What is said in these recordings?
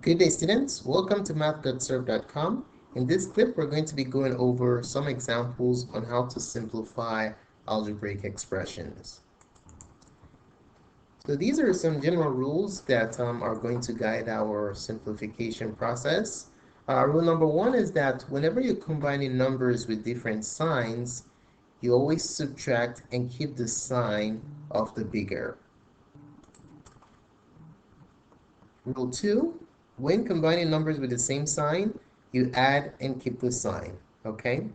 Good day, students. Welcome to math.serve.com. In this clip, we're going to be going over some examples on how to simplify algebraic expressions. So these are some general rules that are going to guide our simplification process. Rule number one is that whenever you're combining numbers with different signs, you always subtract and keep the sign of the bigger. Rule two, when combining numbers with the same sign, you add and keep the sign, okay?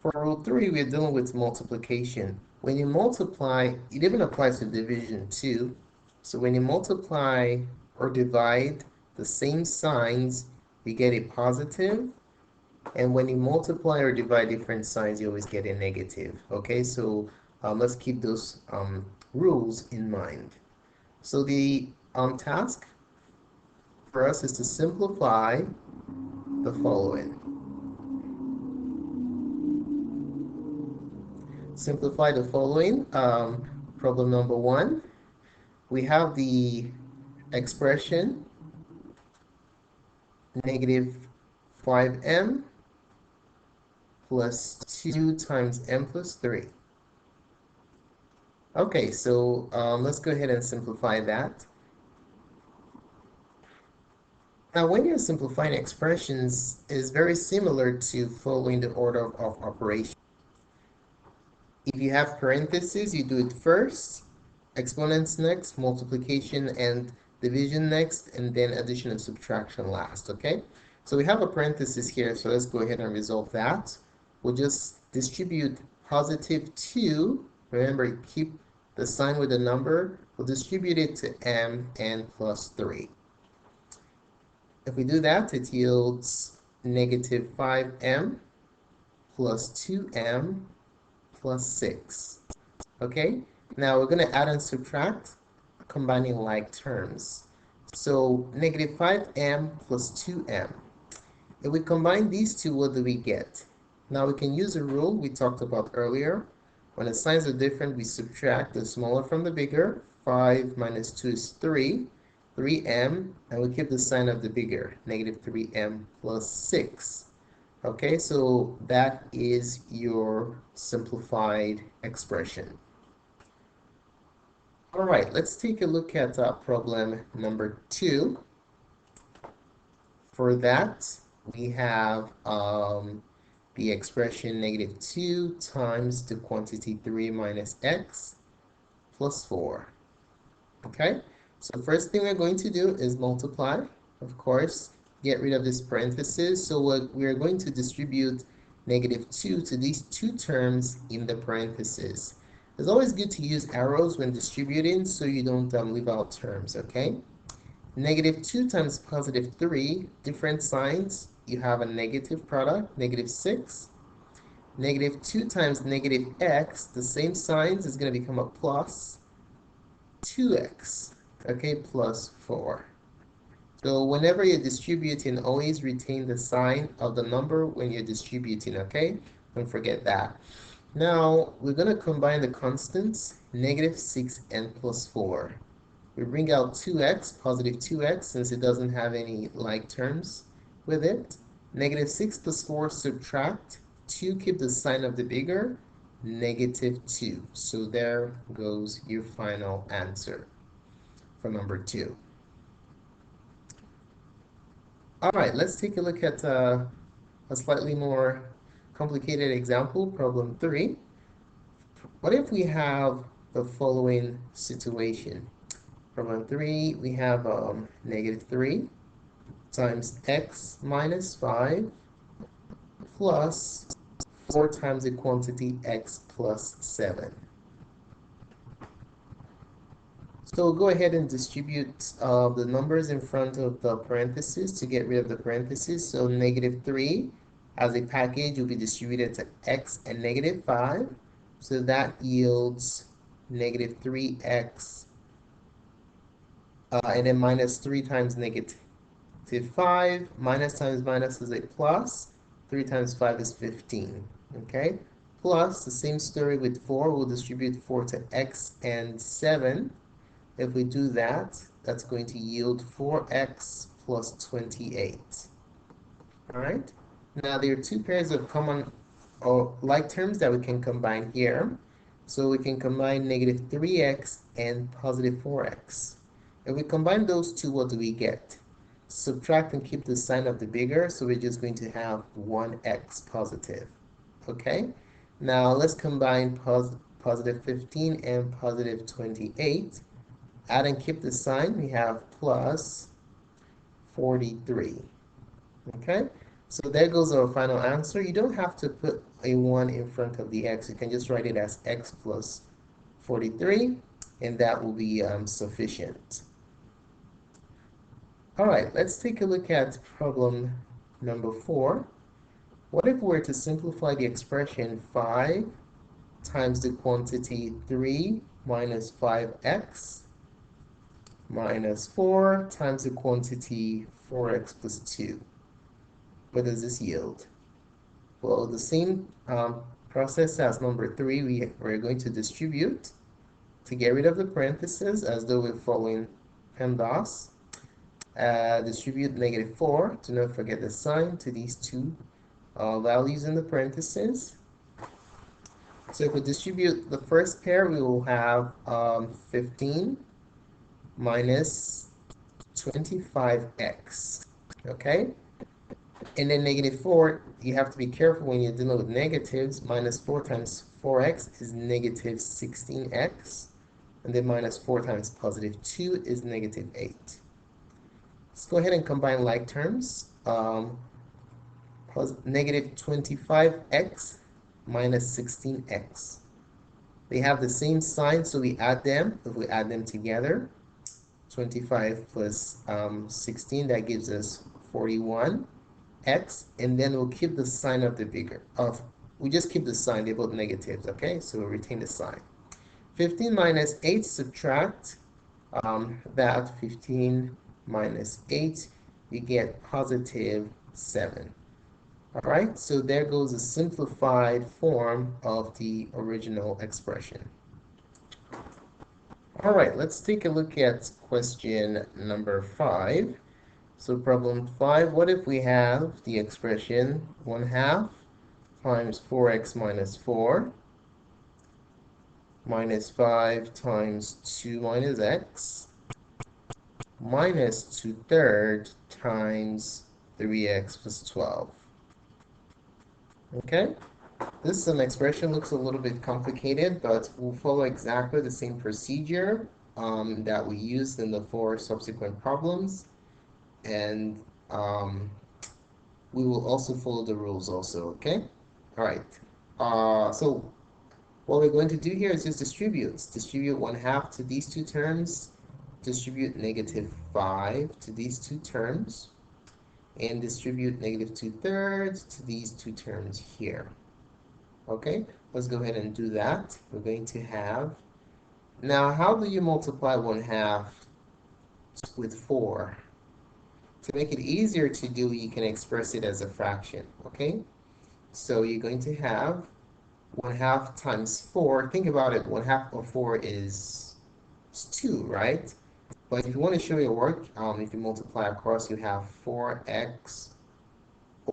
For rule three, we're dealing with multiplication. When you multiply, it even applies to division too. So when you multiply or divide the same signs, you get a positive. And when you multiply or divide different signs, you always get a negative, okay? So let's keep those rules in mind. So the task for us is to simplify the following. Simplify the following. Problem number one, we have the expression negative 5m plus 2 times m plus 3. Okay, so let's go ahead and simplify that. Now, when you're simplifying expressions, it's very similar to following the order of operation. If you have parentheses, you do it first, exponents next, multiplication and division next, and then addition and subtraction last, okay? So we have a parenthesis here, so let's go ahead and resolve that. We'll just distribute positive 2. Remember, keep the sign with the number. We'll distribute it to m and plus 3. If we do that, it yields negative 5m plus 2m plus 6. Okay, now we're going to add and subtract, combining like terms. So negative 5m plus 2m. If we combine these two, what do we get? Now we can use a rule we talked about earlier. When the signs are different, we subtract the smaller from the bigger. 5 minus 2 is 3. 3m, and we keep the sign of the bigger, negative 3m plus 6. Okay, so that is your simplified expression. All right, let's take a look at problem number 2. For that, we have the expression negative 2 times the quantity 3 minus x plus 4. Okay, so first thing we're going to do is multiply, of course, get rid of this parenthesis. So we're going to distribute negative 2 to these two terms in the parentheses. It's always good to use arrows when distributing so you don't leave out terms, okay? Negative 2 times positive 3, different signs. You have a negative product, negative 6. Negative 2 times negative x, the same signs, is going to become a plus 2x, okay, plus 4. So whenever you're distributing, always retain the sign of the number when you're distributing, okay? Don't forget that. Now, we're going to combine the constants, negative 6 and plus 4. We bring out 2x, positive 2x, since it doesn't have any like terms with it. Negative 6 plus 4, subtract. 2, keep the sign of the bigger, negative 2. So there goes your final answer for number 2. All right, let's take a look at a slightly more complicated example, problem 3. What if we have the following situation? Problem 3, we have negative 3 times x minus 5 plus 4 times the quantity x plus 7. So go ahead and distribute the numbers in front of the parentheses to get rid of the parentheses. So negative 3 as a package will be distributed to x and negative 5. So that yields negative 3x and then minus 3 times negative 5. Minus times minus is a plus. 3 times 5 is 15. Okay? Plus, the same story with 4. We'll distribute 4 to x and 7. If we do that, That's going to yield 4x plus 28. All right. Now there are two pairs of common or like terms that we can combine here. So we can combine negative 3x and positive 4x. If we combine those two, what do we get? Subtract and keep the sign of the bigger, so we're just going to have 1x positive. Okay? Now let's combine positive 15 and positive 28. Add and keep the sign, we have plus 43. Okay? So there goes our final answer. You don't have to put a 1 in front of the x. You can just write it as x plus 43, and that will be sufficient. All right, let's take a look at problem number 4. What if we were to simplify the expression 5 times the quantity 3 minus 5x minus 4 times the quantity 4x plus 2? What does this yield? Well, the same process as number 3, we're going to distribute to get rid of the parentheses as though we're following PEMDAS. Distribute negative 4, do not forget the sign to these two values in the parentheses. So if we distribute the first pair, we will have 15 minus 25x, okay? And then negative 4, you have to be careful when you're dealing with negatives. Minus 4 times 4x is negative 16x. And then minus 4 times positive 2 is negative 8. Let's go ahead and combine like terms. Negative 25x minus 16x. They have the same sign, so we add them. If we add them together, 25 plus 16, that gives us 41x, and then we'll keep the sign of the bigger. We just keep the sign, they're both negatives, okay? So we'll retain the sign. 15 minus 8, subtract that 15 minus 8, you get positive 7. All right, so there goes a simplified form of the original expression. All right, let's take a look at question number 5. So problem 5, what if we have the expression 1/2 times 4x minus 4 minus 5 times 2 minus x minus 2/3 times 3x plus 12. Okay, this expression looks a little bit complicated, but we'll follow exactly the same procedure that we used in the 4 subsequent problems, and we will also follow the rules also, okay? All right, so what we're going to do here is just distribute. Distribute 1/2 to these two terms, distribute negative 5 to these two terms, and distribute negative 2/3 to these two terms here. Okay, let's go ahead and do that. We're going to have, now how do you multiply 1/2 with 4? To make it easier to do, you can express it as a fraction, okay? So you're going to have 1/2 times 4. Think about it, 1/2 of 4 is 2, right? But if you want to show your work, if you multiply across, you have 4x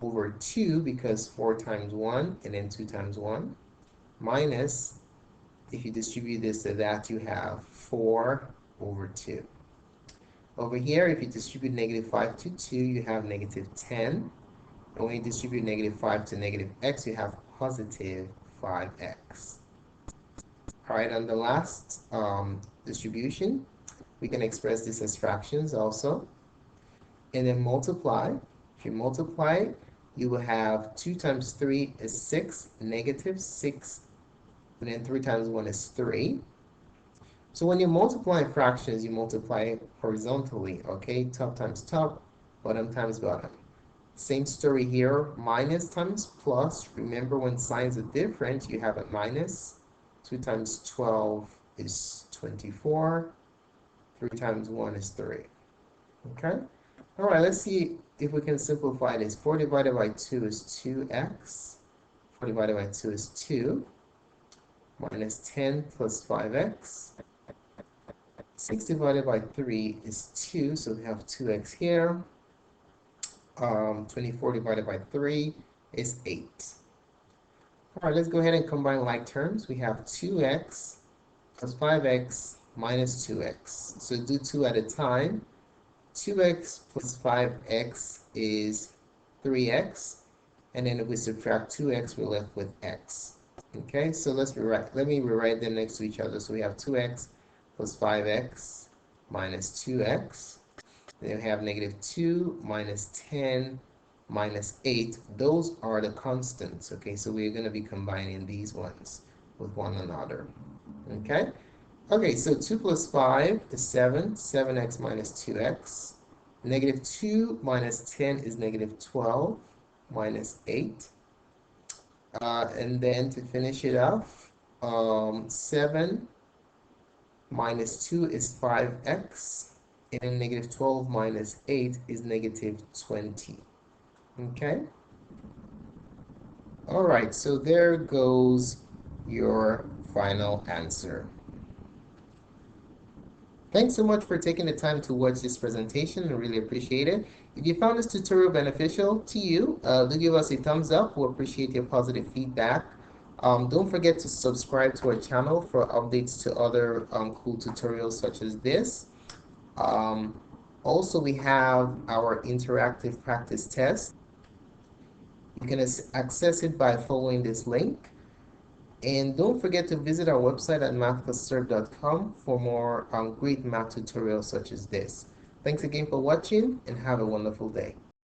over 2, because 4 times 1 and then 2 times 1, minus, if you distribute this to that, you have 4 over 2. Over here, if you distribute negative 5 to 2, you have negative 10. And when you distribute negative 5 to negative x, you have positive 5x. All right, on the last distribution, we can express this as fractions also. And then multiply. If you multiply, you will have 2 times 3 is 6, negative 6. And then 3 times 1 is 3. So when you multiply fractions, you multiply horizontally, okay? Top times top, bottom times bottom. Same story here, minus times plus. Remember, when signs are different, you have a minus. 2 times 12 is 24. 3 times 1 is 3. Okay? All right, let's see if we can simplify this. 4 divided by 2 is 2x. 4 divided by 2 is 2. Minus 10 plus 5x. 6 divided by 3 is 2, so we have 2x here. 24 divided by 3 is 8. All right, let's go ahead and combine like terms. We have 2x plus 5x minus 2x. So do 2 at a time. 2x plus 5x is 3x. And then if we subtract 2x, we're left with x. Okay, so let me rewrite them next to each other. So we have 2x plus 5x minus 2x. Then we have negative 2 minus 10 minus 8. Those are the constants. Okay, so we're going to be combining these ones with one another. Okay, okay, so 2 plus 5 is 7. 7x minus 2x. Negative 2 minus 10 is negative 12 minus 8. And then to finish it off, 7 minus 2 is 5x, and negative 12 minus 8 is negative 20. Okay? All right, so there goes your final answer. Thanks so much for taking the time to watch this presentation. I really appreciate it. If you found this tutorial beneficial to you, do give us a thumbs up. We appreciate your positive feedback. Don't forget to subscribe to our channel for updates to other cool tutorials such as this. Um, Also, we have our interactive practice test. You can access it by following this link. And don't forget to visit our website at mathclassserve.com for more great math tutorials such as this. Thanks again for watching and have a wonderful day.